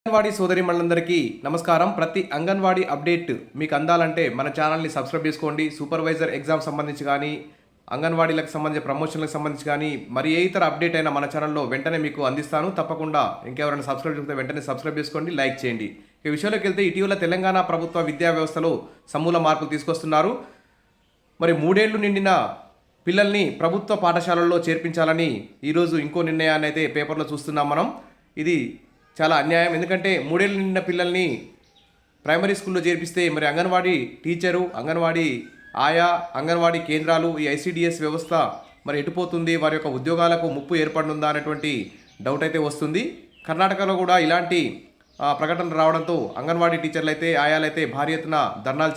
అంగన్వాడీ సోదరిమణులందరికీ నమస్కారం. ప్రతి అంగన్వాడీ అప్డేట్ మీకు అందాలంటే మన ఛానల్ని సబ్స్క్రైబ్ చేసుకోండి. సూపర్వైజర్ ఎగ్జామ్ సంబంధించి కానీ, అంగన్వాడీలకు సంబంధించి ప్రమోషన్లకు సంబంధించి కానీ, మరి ఏ ఇతర అప్డేట్ అయినా మన ఛానల్లో వెంటనే మీకు అందిస్తాను. తప్పకుండా ఇంకెవరైనా సబ్స్క్రైబ్ చేస్తే వెంటనే సబ్స్క్రైబ్ చేసుకోండి, లైక్ చేయండి. ఈ విషయంలోకి వెళ్తే ఇటీవల తెలంగాణ ప్రభుత్వ విద్యా వ్యవస్థలో సమూల మార్పులు తీసుకొస్తున్నారు. మరి 3 ఏళ్లు నిండిన పిల్లల్ని ప్రభుత్వ పాఠశాలల్లో చేర్పించాలని ఈరోజు ఇంకో నిర్ణయాన్ని అయితే పేపర్లో చూస్తున్నాం మనం. ఇది చాలా అన్యాయం. ఎందుకంటే 3 ఏళ్లు నిండిన పిల్లల్ని ప్రైమరీ స్కూల్లో చేర్పిస్తే మరి అంగన్వాడీ టీచరు, అంగన్వాడీ ఆయా, అంగన్వాడీ కేంద్రాలు, ఈ ఐసిడిఎస్ వ్యవస్థ మరి ఎటుపోతుంది, వారి యొక్క ఉద్యోగాలకు ముప్పు ఏర్పడుతుందా అనేటువంటి డౌట్ అయితే వస్తుంది. కర్ణాటకలో కూడా ఇలాంటి ప్రకటనలు రావడంతో అంగన్వాడీ టీచర్లు అయితే, ఆయాలైతే భారీ ఎత్తున ధర్నాలు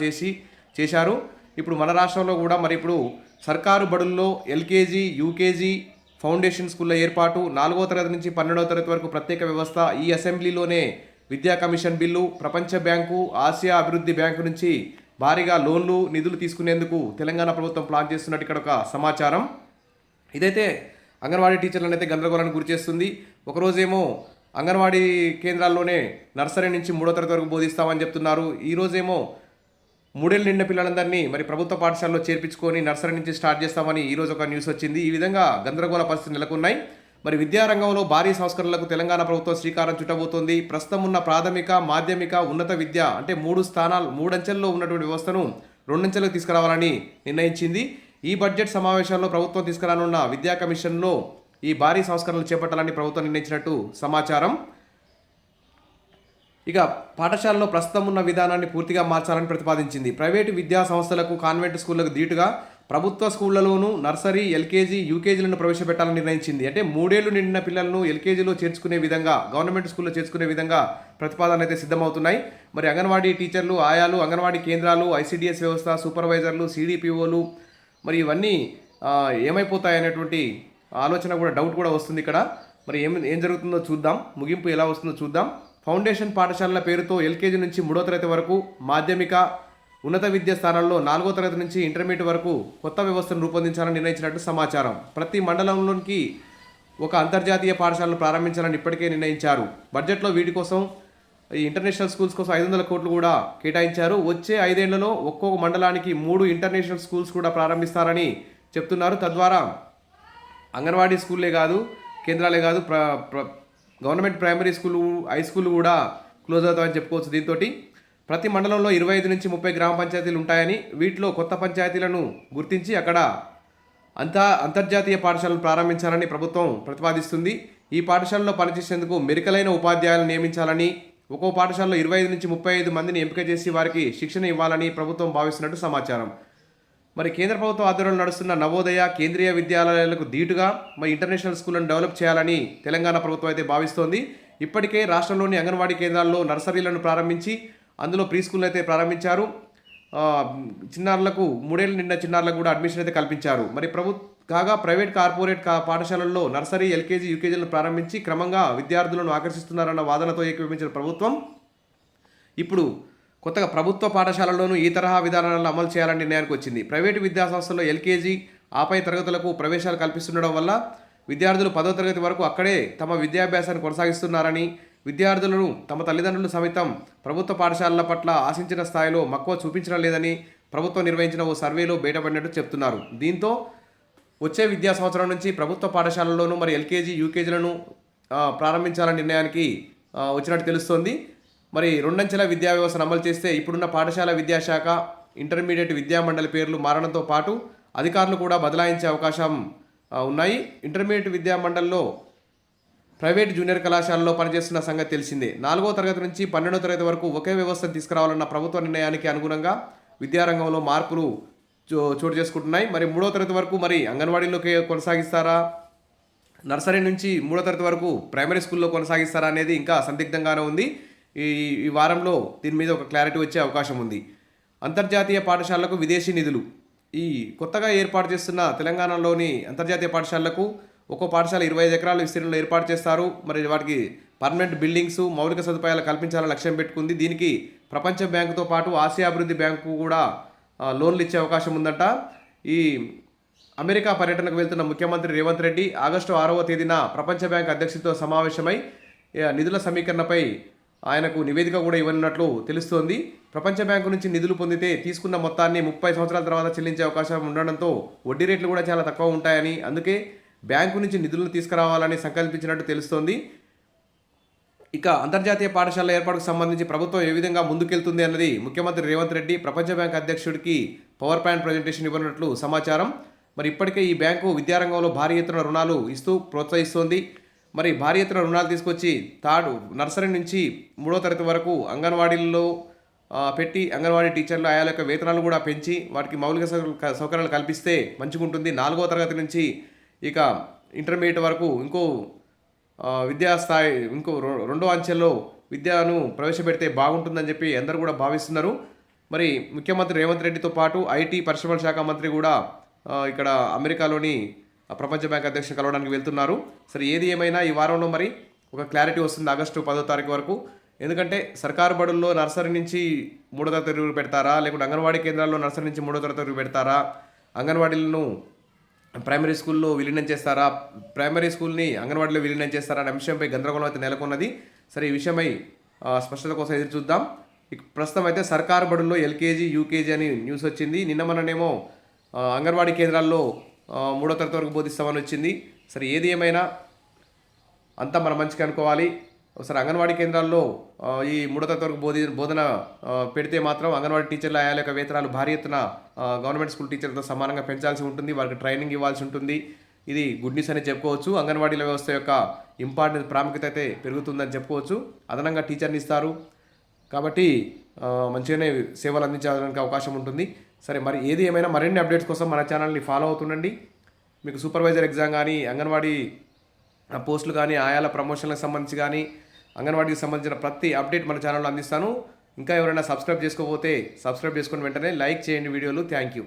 చేశారు. ఇప్పుడు మన రాష్ట్రంలో కూడా మరి ఇప్పుడు సర్కారు బడుల్లో ఎల్కేజీ, యూకేజీ, ఫౌండేషన్ స్కూళ్ళ ఏర్పాటు, 4వ తరగతి నుంచి 12వ తరగతి వరకు ప్రత్యేక వ్యవస్థ, ఈ అసెంబ్లీలోనే విద్యా కమిషన్ బిల్లు, ప్రపంచ బ్యాంకు, ఆసియా అభివృద్ధి బ్యాంకు నుంచి భారీగా లోన్లు, నిధులు తీసుకునేందుకు తెలంగాణ ప్రభుత్వం ప్లాన్ చేస్తున్నట్టు ఇక్కడ ఒక సమాచారం. ఇదైతే అంగన్వాడీ టీచర్లను అయితే గందరగోళానికి గురి చేస్తుంది. ఒకరోజేమో అంగన్వాడీ కేంద్రాల్లోనే నర్సరీ నుంచి 3వ తరగతి వరకు బోధిస్తామని చెప్తున్నారు. ఈరోజేమో 3 ఏళ్లు నిండిన పిల్లలందరినీ మరి ప్రభుత్వ పాఠశాలలో చేర్పించుకొని నర్సరీ నుంచి స్టార్ట్ చేస్తామని ఈరోజు ఒక న్యూస్ వచ్చింది. ఈ విధంగా గందరగోళ పరిస్థితులు నెలకొన్నాయి. మరి విద్యారంగంలో భారీ సంస్కరణలకు తెలంగాణ ప్రభుత్వం శ్రీకారం చుట్టబోతోంది. ప్రస్తుతం ఉన్న ప్రాథమిక, మాధ్యమిక, ఉన్నత విద్య అంటే 3 అంచెల్లో ఉన్నటువంటి వ్యవస్థను 2 అంచెలకు తీసుకురావాలని నిర్ణయించింది. ఈ బడ్జెట్ సమావేశాల్లో ప్రభుత్వం తీసుకురానున్న విద్యా కమిషన్లో ఈ భారీ సంస్కరణలు చేపట్టాలని ప్రభుత్వం నిర్ణయించినట్టు సమాచారం. ఇక పాఠశాలలో ప్రస్తుతం ఉన్న విధానాన్ని పూర్తిగా మార్చాలని ప్రతిపాదించింది. ప్రైవేటు విద్యా సంస్థలకు, కాన్వెంట్ స్కూళ్లకు ధీటుగా ప్రభుత్వ స్కూళ్లలోనూ నర్సరీ, ఎల్కేజీ, యూకేజీలను ప్రవేశపెట్టాలని నిర్ణయించింది. అంటే 3 ఏళ్లు నిండిన పిల్లలను ఎల్కేజీలో చేర్చుకునే విధంగా, గవర్నమెంట్ స్కూల్లో చేర్చుకునే విధంగా ప్రతిపాదనలు అయితే సిద్ధమవుతున్నాయి. మరి అంగన్వాడీ టీచర్లు, ఆయాలు, అంగన్వాడీ కేంద్రాలు, ఐసిడిఎస్ వ్యవస్థ, సూపర్వైజర్లు, సిడిపిఓలు మరి ఇవన్నీ ఏమైపోతాయనేటువంటి ఆలోచన కూడా, డౌట్ కూడా వస్తుంది ఇక్కడ. మరి ఏం జరుగుతుందో చూద్దాం, ముగింపు ఎలా వస్తుందో చూద్దాం. ఫౌండేషన్ పాఠశాలల పేరుతో ఎల్కేజీ నుంచి 3వ తరగతి వరకు, మాధ్యమిక, ఉన్నత విద్యా స్థానాల్లో 4వ తరగతి నుంచి ఇంటర్మీడియట్ వరకు కొత్త వ్యవస్థను రూపొందించాలని నిర్ణయించినట్టు సమాచారం. ప్రతి మండలంలోనికి ఒక అంతర్జాతీయ పాఠశాలను ప్రారంభించాలని ఇప్పటికే నిర్ణయించారు. బడ్జెట్లో వీటి కోసం, ఈ ఇంటర్నేషనల్ స్కూల్స్ కోసం 500 కోట్లు కూడా కేటాయించారు. వచ్చే 5 ఏళ్లలో ఒక్కొక్క మండలానికి 3 ఇంటర్నేషనల్ స్కూల్స్ కూడా ప్రారంభిస్తారని చెప్తున్నారు. తద్వారా అంగన్వాడీ స్కూల్లే కాదు, కేంద్రాలే కాదు, government primary school, high school కూడా క్లోజ్ అవుతామని చెప్పుకోవచ్చు. దీంతో ప్రతి మండలంలో 25 నుంచి 30 గ్రామ పంచాయతీలు ఉంటాయని, వీటిలో కొత్త పంచాయతీలను గుర్తించి అక్కడ అంతర్జాతీయ పాఠశాలను ప్రారంభించాలని ప్రభుత్వం ప్రతిపాదిస్తుంది. ఈ పాఠశాలలో పనిచేసేందుకు మెరికలైన ఉపాధ్యాయులను నియమించాలని, ఒక్కో పాఠశాలలో 25 నుంచి 35 మందిని ఎంపిక చేసి వారికి శిక్షణ ఇవ్వాలని ప్రభుత్వం భావిస్తున్నట్టు సమాచారం. మరి కేంద్ర ప్రభుత్వం ఆధ్వర్యంలో నడుస్తున్న నవోదయ, కేంద్రీయ విద్యాలయాలకు ధీటుగా మరి ఇంటర్నేషనల్ స్కూళ్లను డెవలప్ చేయాలని తెలంగాణ ప్రభుత్వం అయితే భావిస్తోంది. ఇప్పటికే రాష్ట్రంలోని అంగన్వాడీ కేంద్రాల్లో నర్సరీలను ప్రారంభించి అందులో ప్రీ స్కూల్ అయితే ప్రారంభించారు. చిన్నారులకు 3 ఏళ్లు నిండిన చిన్నారులకు కూడా అడ్మిషన్ అయితే కల్పించారు. మరి కాగా ప్రైవేట్, కార్పొరేట్ పాఠశాలల్లో నర్సరీ, ఎల్కేజీ, యూకేజీలను ప్రారంభించి క్రమంగా విద్యార్థులను ఆకర్షిస్తున్నారన్న వాదనతో ఏకీభవించిన ప్రభుత్వం ఇప్పుడు కొత్తగా ప్రభుత్వ పాఠశాలల్లోనూ ఈ తరహా విధానాలను అమలు చేయాలని నిర్ణయానికి వచ్చింది. ప్రైవేటు విద్యా సంస్థల్లో ఎల్కేజీ, ఆపై తరగతులకు ప్రవేశాలు కల్పిస్తుండడం వల్ల విద్యార్థులు 10వ తరగతి వరకు అక్కడే తమ విద్యాభ్యాసాన్ని కొనసాగిస్తున్నారని, విద్యార్థులను తమ తల్లిదండ్రులు సమితం ప్రభుత్వ పాఠశాలల పట్ల ఆశించిన స్థాయిలో మక్కువ చూపించడం లేదని ప్రభుత్వం నిర్వహించిన ఓ సర్వేలో బయటపడినట్టు చెప్తున్నారు. దీంతో వచ్చే విద్యా సంవత్సరం నుంచి ప్రభుత్వ పాఠశాలల్లోనూ మరి ఎల్కేజీ, యూకేజీలను ప్రారంభించాలనే నిర్ణయానికి వచ్చినట్టు తెలుస్తోంది. మరి 2 అంచెల విద్యా వ్యవస్థను అమలు చేస్తే ఇప్పుడున్న పాఠశాల విద్యాశాఖ, ఇంటర్మీడియట్ విద్యామండలి పేర్లు మారడంతో పాటు అధికారులు కూడా బదలాయించే అవకాశం ఉన్నాయి. ఇంటర్మీడియట్ విద్యామండలిలో ప్రైవేట్ జూనియర్ కళాశాలలో పనిచేస్తున్న సంగతి తెలిసిందే. 4వ తరగతి నుంచి 12వ తరగతి వరకు ఒకే వ్యవస్థను తీసుకురావాలన్న ప్రభుత్వ నిర్ణయానికి అనుగుణంగా విద్యారంగంలో మార్పులు చోటు చేసుకుంటున్నాయి. మరి 3వ తరగతి వరకు మరి అంగన్వాడీలోకి కొనసాగిస్తారా, నర్సరీ నుంచి 3వ తరగతి వరకు ప్రైమరీ స్కూల్లో కొనసాగిస్తారా అనేది ఇంకా సందిగ్ధంగానే ఉంది. ఈ వారంలో దీని మీద ఒక క్లారిటీ వచ్చే అవకాశం ఉంది. అంతర్జాతీయ పాఠశాలలకు విదేశీ నిధులు. ఈ కొత్తగా ఏర్పాటు చేస్తున్న తెలంగాణలోని అంతర్జాతీయ పాఠశాలలకు ఒక్కో పాఠశాల 25 ఎకరాల విస్తీర్ణంలో ఏర్పాటు చేస్తారు. మరి వాటికి పర్మనెంట్ బిల్డింగ్స్, మౌలిక సదుపాయాలు కల్పించాలని లక్ష్యం పెట్టుకుంది. దీనికి ప్రపంచ బ్యాంకుతో పాటు ఆసియా అభివృద్ధి బ్యాంకు కూడా లోన్లు ఇచ్చే అవకాశం ఉందంట. ఈ అమెరికా పర్యటనకు వెళ్తున్న ముఖ్యమంత్రి రేవంత్ రెడ్డి ఆగస్టు 6వ తేదీన ప్రపంచ బ్యాంక్ అధ్యక్షుడితో సమావేశమై నిధుల సమీకరణపై ఆయనకు నివేదిక కూడా ఇవ్వనున్నట్లు తెలుస్తోంది. ప్రపంచ బ్యాంకు నుంచి నిధులు పొందితే తీసుకున్న మొత్తాన్ని 30 సంవత్సరాల తర్వాత చెల్లించే అవకాశం ఉండడంతో వడ్డీ రేట్లు కూడా చాలా తక్కువ ఉంటాయని, అందుకే బ్యాంకు నుంచి నిధులను తీసుకురావాలని సంకల్పించినట్టు తెలుస్తోంది. ఇక అంతర్జాతీయ పాఠశాలల ఏర్పాటుకు సంబంధించి ప్రభుత్వం ఏ విధంగా ముందుకెళ్తుంది అన్నది ముఖ్యమంత్రి రేవంత్ రెడ్డి ప్రపంచ బ్యాంక్ అధ్యక్షుడికి పవర్ పాయింట్ ప్రజెంటేషన్ ఇవ్వనున్నట్లు సమాచారం. మరి ఇప్పటికే ఈ బ్యాంకు విద్యారంగంలో భారీ ఎత్తున రుణాలు ఇస్తూ ప్రోత్సహిస్తోంది. మరి భారీ ఎత్తున రుణాలు తీసుకొచ్చి నర్సరీ నుంచి 3వ తరగతి వరకు అంగన్వాడీల్లో పెట్టి అంగన్వాడీ టీచర్లు ఆయాల యొక్క వేతనాలు కూడా పెంచి వాటికి మౌలిక సౌకర్యాలు కల్పిస్తే మంచిగా ఉంటుంది. 4వ తరగతి నుంచి ఇక ఇంటర్మీడియట్ వరకు విద్యాస్థాయి రెండో అంచెల్లో విద్యను ప్రవేశపెడితే బాగుంటుందని చెప్పి అందరూ కూడా భావిస్తున్నారు. మరి ముఖ్యమంత్రి రేవంత్ రెడ్డితో పాటు ఐటీ పరిశ్రమల శాఖ మంత్రి కూడా ఇక్కడ అమెరికాలోని ప్రపంచ బ్యాంక్ అధ్యక్షుడు కలవడానికి వెళ్తున్నారు. సరే ఏది ఏమైనా ఈ వారంలో మరి ఒక క్లారిటీ వస్తుంది ఆగస్టు 10వ తారీఖు వరకు. ఎందుకంటే సర్కారు బడుల్లో నర్సరీ నుంచి 3వ తరగతి పెడతారా, లేకుంటే అంగన్వాడీ కేంద్రాల్లో నర్సరీ నుంచి 3వ తరగతి పెడతారా, అంగన్వాడీలను ప్రైమరీ స్కూల్లో విలీనం చేస్తారా, ప్రైమరీ స్కూల్ని అంగన్వాడీలో విలీనం చేస్తారా అనే అంశంపై గందరగోళం అయితే నెలకొన్నది. సరే ఈ విషయమై స్పష్టత కోసం ఎదురు చూద్దాం. ప్రస్తుతం అయితే సర్కారు బడుల్లో ఎల్కేజీ యూకేజీ అని న్యూస్ వచ్చింది. నిన్న మొన్ననేమో అంగన్వాడీ కేంద్రాల్లో 3వ తరగతి వరకు బోధిస్తామని వచ్చింది. సరే ఏది ఏమైనా అంతా మన మంచిగా అనుకోవాలి. ఒకసారి అంగన్వాడీ కేంద్రాల్లో ఈ 3వ తరగతి వరకు బోధన పెడితే మాత్రం అంగన్వాడీ టీచర్ల ఆయాల యొక్క వేతనాలు భారీ ఎత్తున గవర్నమెంట్ స్కూల్ టీచర్లతో సమానంగా పెంచాల్సి ఉంటుంది, వారికి ట్రైనింగ్ ఇవ్వాల్సి ఉంటుంది. ఇది గుడ్ న్యూస్ అని చెప్పుకోవచ్చు. అంగన్వాడీల వ్యవస్థ యొక్క ఇంపార్టెంట్ ప్రాముఖ్యత అయితే పెరుగుతుందని చెప్పుకోవచ్చు. అదనంగా టీచర్ని ఇస్తారు కాబట్టి మంచిగానే సేవలు అందించడానికి అవకాశం ఉంటుంది. సరే మరి ఏది ఏమైనా మరిన్ని అప్డేట్స్ కోసం మన ఛానల్ని ఫాలో అవుతుండండి. మీకు సూపర్వైజర్ ఎగ్జామ్ కానీ, అంగన్వాడీ పోస్టులు కానీ, ఆయాల ప్రమోషన్లకు సంబంధించి కానీ, అంగన్వాడీకి సంబంధించిన ప్రతి అప్డేట్ మన ఛానల్లో అందిస్తాను. ఇంకా ఎవరైనా సబ్స్క్రైబ్ చేసుకోకపోతే సబ్స్క్రైబ్ చేసుకుని వెంటనే లైక్ చేయండి వీడియోలు. Thank you.